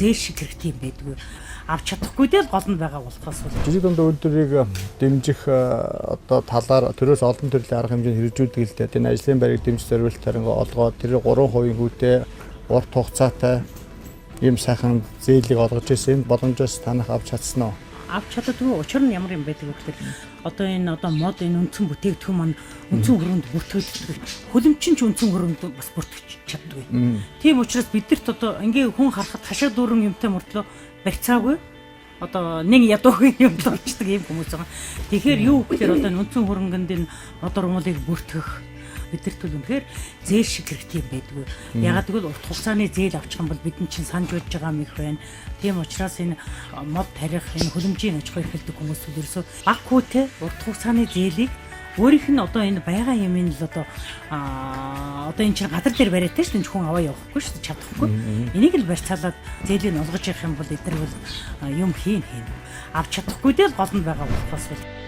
зээл шиг хэрэгтэй юм байдгүй. Авч чадахгүй дээ голд байгаа болохоос бол жижиг дунд үйлдвэрийг дэмжих одоо талаар төрөөс олон төрлийн арга хэмжээнд хэрэгжүүлдэг л дээ. Энэ ажлын байрыг дэмжих зорилтоор ингээ олгоод тэр 3% хүүтэй урт хугацаатай ийм сайхан зээлийг олгож ирсэн боломжоос танах авч чадсан уу? авч чаддгүй учир нь ямар юм байдаг вэ гэхээр одоо энэ мод энэ үндсэн бүтээгдэхүүн маань үндсэн хөрөнд бүртгүүлдэг. Хөлөмчин ч үндсэн хөрөнд бас бүртгэж чаддгүй. Тийм учраас бидэрт одоо ингээ хүн харахад хашаа дүүрэн юмтай мөртлөө барьцаагүй одоо нэг ядуугийн юм болчдөг юм хүмүүс байгаа. Тэгэхээр юу гэхээр одоо үндсэн хөрөнгөнд энэ модор модыг бүртгэх бидэрт бол үнэхээр зээл шиг хэрэгтэй юм байдгүй. Ягаад гэвэл урт хугацааны зээл авчих юм бол бидний чинь санаж байж байгаа юм их байна. Тийм учраас энэ мод тарих энэ хөлөмжийн аж ахуй эрхэлдэг хүмүүс бол ерөөсөө баг хүүтэй урт хугацааны зээлийг өөрийнх нь одоо энэ байгаа юмын л одоо энэ чинь гадар дээр бариатай шүү дээ хүн аваа явахгүй шүү дээ чадахгүй. Энийг л барьцаалаад зээлийг олгож явах юм бол эдгээр бол юм хийн авч чадахгүй дээ голд байгаа болохоос бол